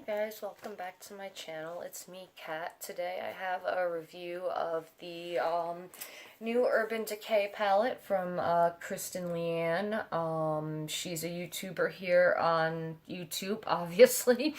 Guys, welcome back to my channel. It's me, Kat. Today I have a review of the new Urban Decay palette from Kristen Leanne. She's a YouTuber here on YouTube, obviously.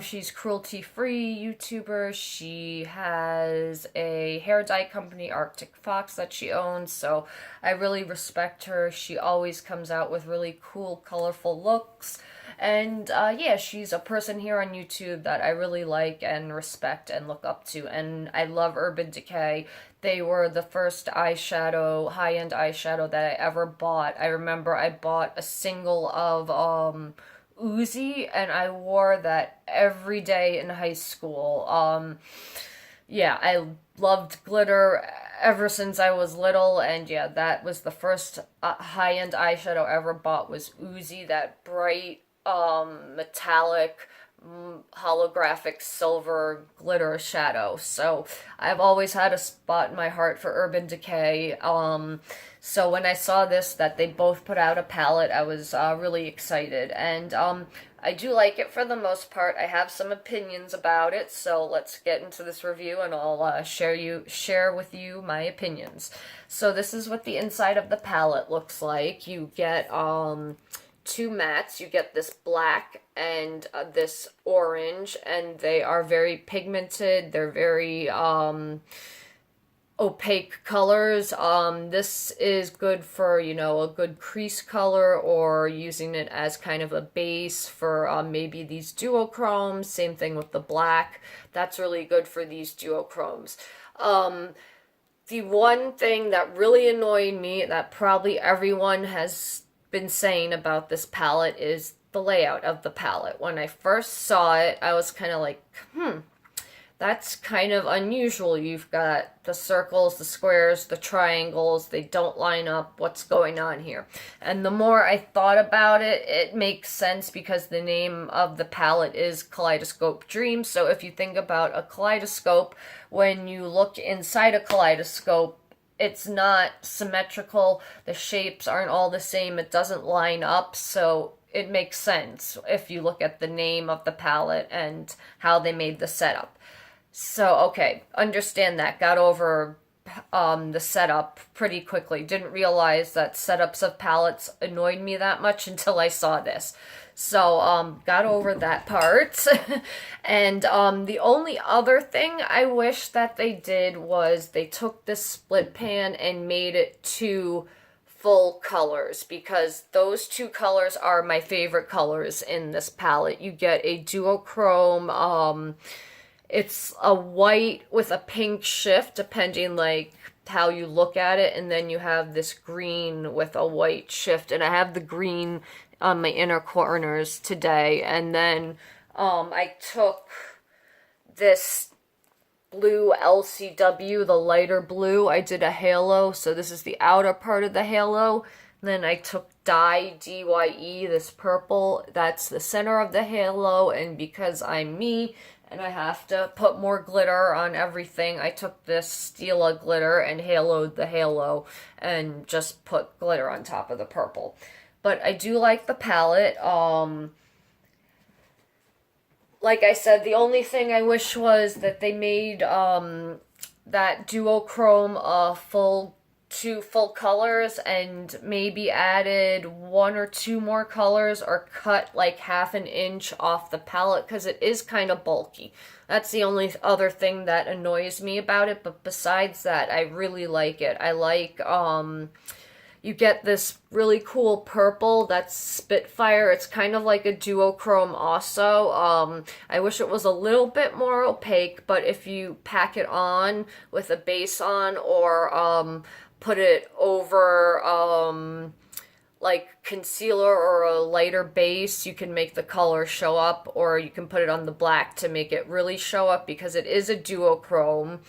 She's cruelty-free YouTuber. She has a hair dye company, Arctic Fox, that she owns, so I really respect her. She always comes out with really cool, colorful looks. And yeah, she's a person here on YouTube that I really like and respect and look up to. And I love Urban Decay. They were the first eyeshadow, high-end eyeshadow that I ever bought. I remember I bought a single of Uzi, and I wore that every day in high school. Yeah, I loved glitter ever since I was little, and yeah, that was the first high-end eyeshadow I ever bought was Uzi, that bright metallic holographic silver glitter shadow. So I've always had a spot in my heart for Urban Decay. So when I saw this, that they both put out a palette, I was really excited. And I do like it for the most part. I have some opinions about it, so let's get into this review and I'll share with you my opinions. So this is what the inside of the palette looks like. You get two mattes. You get this black and this orange, and they are very pigmented. They're very opaque colors. This is good for, you know, a good crease color, or using it as kind of a base for maybe these duochromes. Same thing with the black. That's really good for these duochromes. The one thing that really annoyed me, that probably everyone has been saying about this palette, is the layout of the palette. When I first saw it, I was kind of like, that's kind of unusual. You've got the circles, the squares, the triangles, they don't line up. What's going on here? And the more I thought about it, it makes sense because the name of the palette is Kaleidoscope Dreams. So if you think about a kaleidoscope, when you look inside a kaleidoscope, it's not symmetrical, the shapes aren't all the same, it doesn't line up, so it makes sense if you look at the name of the palette and how they made the setup. So, okay, understand that, got over the setup pretty quickly. Didn't realize that setups of palettes annoyed me that much until I saw this. So, got over that part. And the only other thing I wish that they did was they took this split pan and made it two full colors, because those two colors are my favorite colors in this palette. You get a duochrome, it's a white with a pink shift, depending like how you look at it, and then you have this green with a white shift, and I have the green on my inner corners today. And then I took this blue LCW, the lighter blue. I did a halo, so this is the outer part of the halo. Then I took dye, DYE, this purple, that's the center of the halo, and because I'm me and I have to put more glitter on everything, I took this Stila glitter and haloed the halo and just put glitter on top of the purple. But I do like the palette. Like I said, the only thing I wish was that they made that duochrome two full colors, and maybe added one or two more colors, or cut like half an inch off the palette, because it is kind of bulky. That's the only other thing that annoys me about it, but besides that, I really like it. I like, you get this really cool purple that's Spitfire. It's kind of like a duochrome also. I wish it was a little bit more opaque, but if you pack it on with a base on, or put it over like concealer or a lighter base, you can make the color show up, or you can put it on the black to make it really show up, because it is a duochrome.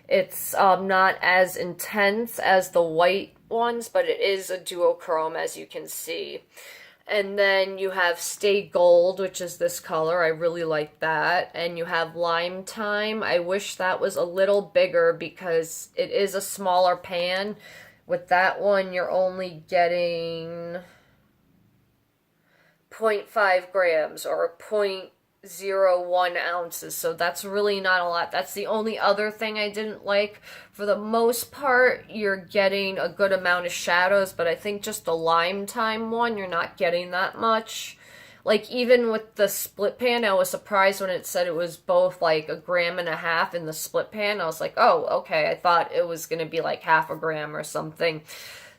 It's not as intense as the white ones, but it is a duochrome, as you can see. And then you have Stay Gold, which is this color. I really like that. And you have Lime Time. I wish that was a little bigger, because it is a smaller pan. With that one, you're only getting 0.5 grams, or 0.01 ounces, so that's really not a lot. That's the only other thing I didn't like. For the most part, you're getting a good amount of shadows, but I think just the Lime Time one, you're not getting that much. Like, even with the split pan, I was surprised when it said it was both like 1.5 grams in the split pan. I was like, oh, okay, I thought it was gonna be like 0.5 gram or something.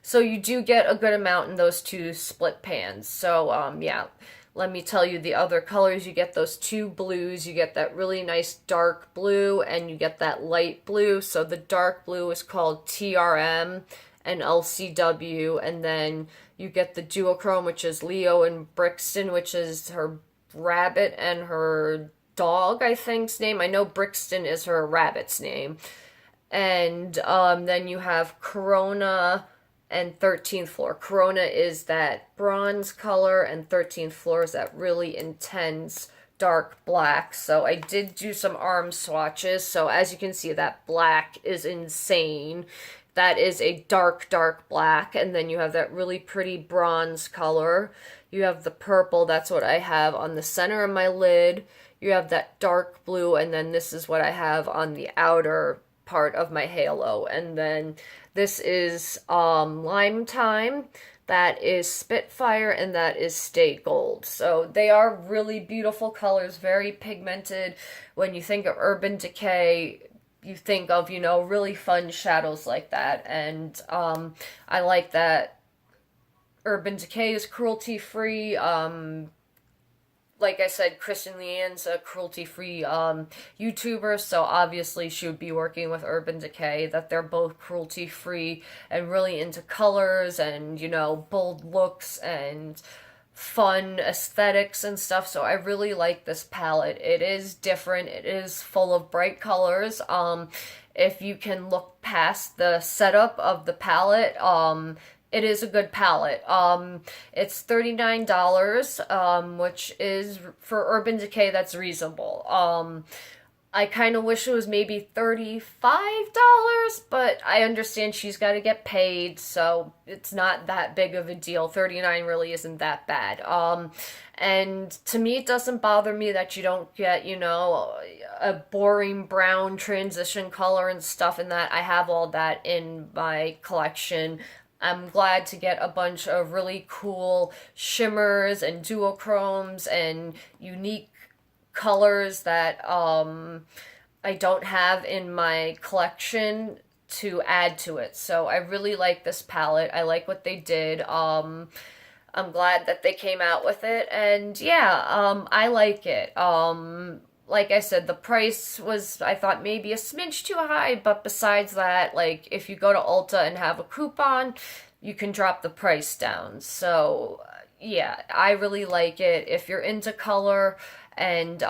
So you do get a good amount in those two split pans. So, yeah. Let me tell you the other colors. You get those two blues. You get that really nice dark blue and you get that light blue. So the dark blue is called TRM and LCW. And then you get the duochrome, which is Leo and Brixton, which is her rabbit and her dog, I think's name. I know Brixton is her rabbit's name. And then you have Corona and 13th floor. Corona is that bronze color, and 13th floor is that really intense dark black. So I did do some arm swatches. So as you can see, that black is insane. That is a dark, dark black. And then you have that really pretty bronze color. You have the purple. That's what I have on the center of my lid. You have that dark blue, and then this is what I have on the outer part of my halo. And then this is Lime Time, that is Spitfire, and that is Stay Gold. So they are really beautiful colors, very pigmented. When you think of Urban Decay, you think of, you know, really fun shadows like that. And I like that Urban Decay is cruelty-free. Like I said, Kristen Leanne's a cruelty-free YouTuber, so obviously she would be working with Urban Decay, that they're both cruelty-free and really into colors and, you know, bold looks and fun aesthetics and stuff. So I really like this palette. It is different. It is full of bright colors. If you can look past the setup of the palette, it is a good palette. It's $39, which is, for Urban Decay, that's reasonable. I kind of wish it was maybe $35, but I understand she's got to get paid, so it's not that big of a deal. $39 really isn't that bad. And to me, it doesn't bother me that you don't get, you know, a boring brown transition color and stuff in that. I have all that in my collection. I'm glad to get a bunch of really cool shimmers and duochromes and unique colors that I don't have in my collection to add to it. So I really like this palette. I like what they did. I'm glad that they came out with it, and yeah, I like it. Like I said, the price was, I thought, maybe a smidge too high, but besides that, like, if you go to Ulta and have a coupon, you can drop the price down. So, yeah, I really like it. If you're into color and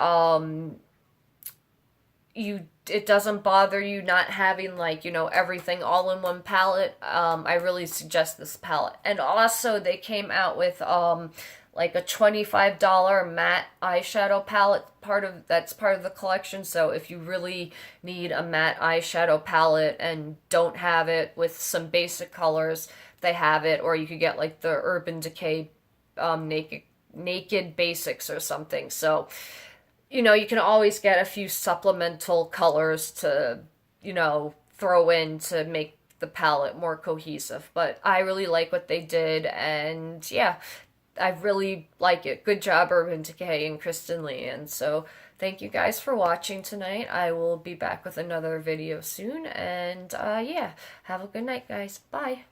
it doesn't bother you not having, like, you know, everything all in one palette, I really suggest this palette. And also, they came out with like a $25 matte eyeshadow palette, that's part of the collection. So if you really need a matte eyeshadow palette and don't have it with some basic colors, they have it. Or you could get like the Urban Decay naked basics or something. So, you know, you can always get a few supplemental colors to, you know, throw in to make the palette more cohesive. But I really like what they did, and yeah, I really like it. Good job, Urban Decay and Kristen Leanne. So thank you guys for watching tonight. I will be back with another video soon. And yeah, have a good night, guys. Bye.